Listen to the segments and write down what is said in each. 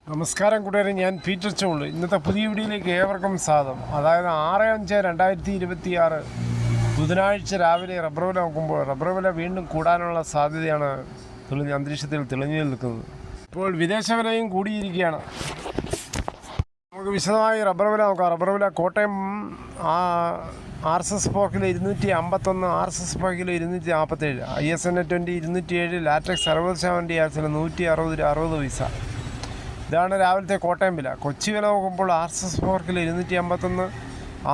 നമസ്കാരം കൂട്ടുകാരെ, ഞാൻ പീറ്റർ ചോള്. ഇന്നത്തെ പുതിയ വീഡിയോയിലേക്ക് ഏവർക്കും സ്വാഗതം. അതായത് 6/5/2026 ബുധനാഴ്ച രാവിലെ റബ്ബർ വില നോക്കുമ്പോൾ റബ്ബർ വില വീണ്ടും കൂടാനുള്ള സാധ്യതയാണ് അന്തരീക്ഷത്തിൽ തെളിഞ്ഞു നിൽക്കുന്നത്. ഇപ്പോൾ വിദേശ വിലയും കൂടിയിരിക്കുകയാണ്. നമുക്ക് വിശദമായി റബ്ബർ വില നോക്കാം. റബ്ബർ വില കോട്ടയം RSS പോക്കിൽ 251, RSS പോക്കിൽ 247, ISN 20 207, ലാറ്റക്സ് 60% DRCൽ 160 പൈസ. ഇതാണ് രാവിലത്തെ കോട്ടയം വില. കൊച്ചി വില നോക്കുമ്പോൾ RSS പോക്കിൽ 251,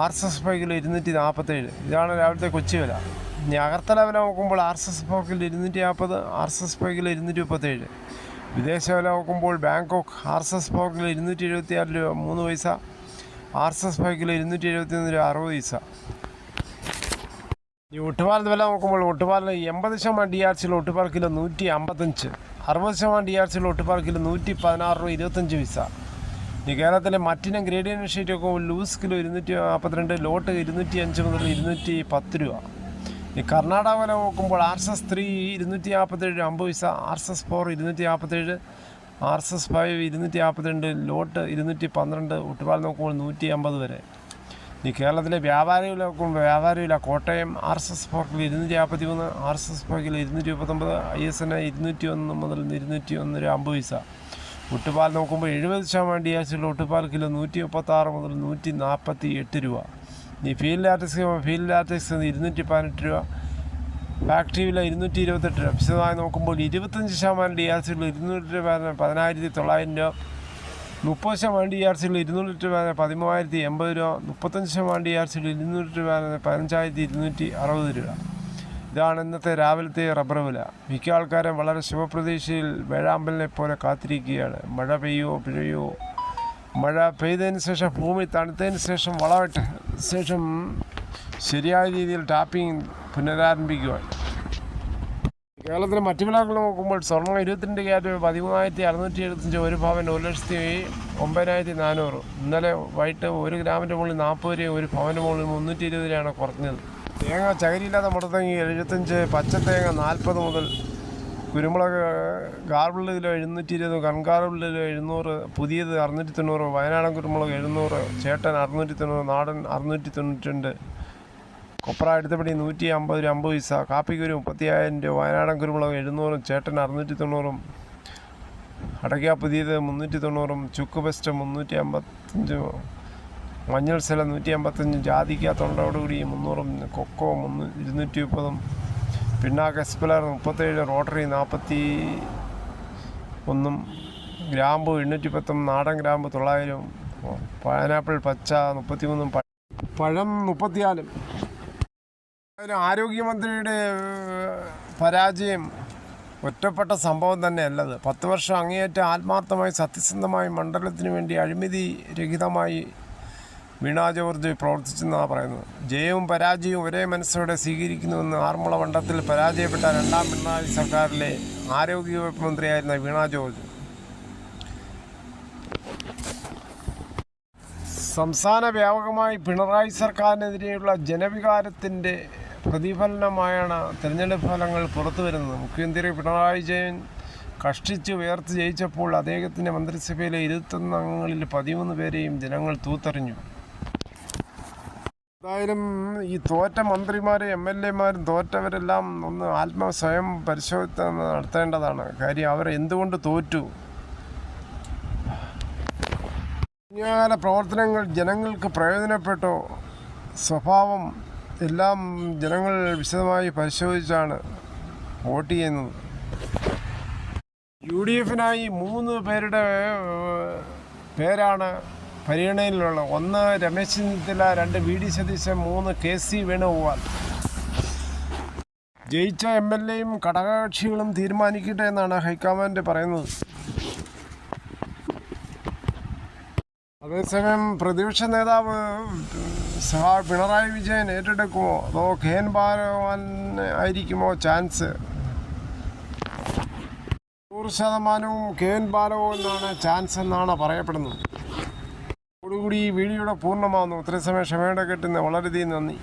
RSS പോക്കിൽ 247. ഇതാണ് രാവിലത്തെ കൊച്ചി വില. ഇനി അഗർത്തല വില നോക്കുമ്പോൾ RSS പോക്കിൽ 250, RSS പോക്കിൽ 237. വിദേശ വില നോക്കുമ്പോൾ ബാങ്കോക്ക് RSS പോക്കിൽ 276 രൂപ 3 പൈസ, RSS പോക്കിൽ 271 രൂപ 60 പൈസ. ഈ ഒട്ടുപാലത്ത് വില നോക്കുമ്പോൾ ഒട്ടുപാലിന് 80% DRCയിൽ ഒട്ടുപാൽ കിലോ 155, 60% DRCയിൽ ഒട്ടുപാൽ കിലോ 116 രൂപ 25 പൈസ. ഈ കേരളത്തിലെ മറ്റിനം ഗ്രേഡിയൻ ഷീറ്റ് നോക്കുമ്പോൾ ലൂസ് കിലോ 242, ലോട്ട് 205 മുതൽ 210 രൂപ. ഈ കർണാടക വില നോക്കുമ്പോൾ RSS 3 247 50 പൈസ, RSS 4 247, RSS 5 252, ലോട്ട് 212, ഒട്ടുപാൽ നോക്കുമ്പോൾ 150 വരെ. ഈ കേരളത്തിലെ വ്യാപാരി വില നോക്കുമ്പോൾ വ്യാപാരി വില കോട്ടയം RSS പോക്കിൽ 253, RSS പോക്കിൽ 229, ISN 201 മുതൽ 201 രൂപ 50 പൈസ. ഒട്ടുപാൽ നോക്കുമ്പോൾ 70% DRCയിൽ ഒട്ടുപാൽ കിലോ 136 മുതൽ 148 രൂപ. ഈ ഫീൽഡ് ലാറ്റക്സ് 218 രൂപ, ഫാക്ടറി വില 228 രൂപ. വിശദമായി നോക്കുമ്പോൾ 25% DRCയിൽ 200 രൂപ 10,900 രൂപ, 30% DRCയിൽ 200 രൂപ 13,080 രൂപ, 35% DRCയിൽ 200 രൂപ 15,260 രൂപ. ഇതാണ് ഇന്നത്തെ രാവിലത്തെ റബ്ബർ വില. മിക്ക ആൾക്കാരും വളരെ ശുഭപ്രതീക്ഷയിൽ വേഴാമ്പലിനെ പോലെ കാത്തിരിക്കുകയാണ്. മഴ പെയ്യോ. മഴ പെയ്തതിന് ശേഷം ഭൂമി തണുത്തതിന് ശേഷം വളമിട്ട് ശേഷം ശരിയായ രീതിയിൽ ടാപ്പിംഗ് പുനരാരംഭിക്കുവാൻ. കേരളത്തിലെ മറ്റു വിലകൾ നോക്കുമ്പോൾ സ്വർണ്ണം 22 ക്യാരറ്റ് 13,675, ഒരു പവൻ 1,09,400. ഇന്നലെ വൈകിട്ട് 1 ഗ്രാമിൻ്റെ മുകളിൽ 40 രൂപ, ഒരു പവൻ്റെ മുകളിൽ 320 രൂപയാണ് കുറഞ്ഞത്. തേങ്ങ ചകരിയില്ലാത്ത മുടത്തങ്ങി 75, പച്ചത്തേങ്ങ 40 മുതൽ, കുരുമുളക് ഗാർബിൾഡ് കിലോ 720, കൺഗാർബിൾഡ് കിലോ 700, പുതിയത് 690, വയനാടൻ കുരുമുളക് 700, ചേട്ടൻ 690, നാടൻ 692, കൊപ്ര എടുത്തപടി 150 രൂപ 50 പൈസ, കാപ്പിക്കുരു 35,000 രൂപ, വയനാടൻ കുരുമുളക് 700, ചേട്ടൻ 690, അടയ്ക്ക പുതിയത് 390, ചുക്ക് ബെസ്റ്റ് 355, മഞ്ഞൾ സ്ഥലം 155, ജാതിക്ക തൊണ്ടോടുകൂടി 300, കൊക്കോ 230, പിണ്ണാക്ക് എസ്പെലർ 37, റോട്ടറി 41, ഗ്രാമ്പു 810, നാടൻ ഗ്രാമ്പു 900, പൈനാപ്പിൾ പച്ച 33, പഴം 34. ആരോഗ്യമന്ത്രിയുടെ പരാജയം ഒറ്റപ്പെട്ട സംഭവം തന്നെയല്ലത്. 10 വർഷം അങ്ങേയറ്റം ആത്മാർത്ഥമായി സത്യസന്ധമായി മണ്ഡലത്തിന് വേണ്ടി അഴിമതി രഹിതമായി വീണ ജോർജ് പ്രവർത്തിച്ചെന്നാണ് പറയുന്നത്. ജയവും പരാജയവും ഒരേ മനസ്സോടെ സ്വീകരിക്കുന്നുവെന്ന് ആറന്മുള മണ്ഡലത്തിൽ പരാജയപ്പെട്ട 2ാം പിണറായി സർക്കാരിലെ ആരോഗ്യവകുപ്പ് മന്ത്രിയായിരുന്ന വീണ ജോർജ് സംസ്ഥാന വ്യാപകമായി പിണറായി സർക്കാരിനെതിരെയുള്ള ജനവികാരത്തിൻ്റെ പ്രതിഫലനമായാണ് തിരഞ്ഞെടുപ്പ് ഫലങ്ങൾ പുറത്തു വരുന്നത്. മുഖ്യമന്ത്രി പിണറായി വിജയൻ കഷ്ടിച്ച് ഉയർത്തി ജയിച്ചപ്പോൾ അദ്ദേഹത്തിൻ്റെ മന്ത്രിസഭയിലെ 21 അംഗങ്ങളിൽ 13 പേരെയും ജനങ്ങൾ തൂത്തെറിഞ്ഞു. എന്തായാലും ഈ തോറ്റ മന്ത്രിമാരും MLA-മാരും തോറ്റവരെല്ലാം ഒന്ന് സ്വയം പരിശോധന നടത്തേണ്ടതാണ്. കാര്യം അവർ എന്തുകൊണ്ട് തോറ്റു, കഴിഞ്ഞകാല പ്രവർത്തനങ്ങൾ ജനങ്ങൾക്ക് പ്രയോജനപ്പെട്ടോ, സ്വഭാവം എല്ലാം ജനങ്ങൾ വിശദമായി പരിശോധിച്ചാണ് വോട്ട് ചെയ്യുന്നത്. UDF-നായി 3 പേരുടെ പേരാണ് പരിഗണനയിലുള്ളത്. 1 രമേശ് ചെന്നിത്തല, 2 VD സതീശൻ, 3 KC വേണുഗോപാൽ. ജയിച്ച MLA-യും ഘടകകക്ഷികളും തീരുമാനിക്കട്ടെ എന്നാണ് ഹൈക്കമാൻഡ് പറയുന്നത്. അതേസമയം പ്രതിപക്ഷ നേതാവ് പിണറായി വിജയൻ ഏറ്റെടുക്കുമോ അതോ KN ബാലഗോപാൽ ആയിരിക്കുമോ ചാൻസ്? 100% KN ബാലഗോപാലിനാണ് ചാൻസ് എന്നാണ് പറയപ്പെടുന്നത്. അതോടുകൂടി ഈ വീഡിയോയുടെ പൂർണ്ണമാകുന്നു. ഇത്രയും സമയം ക്ഷമയോടെ കേട്ടുന്ന വളരെയധികം നന്ദി.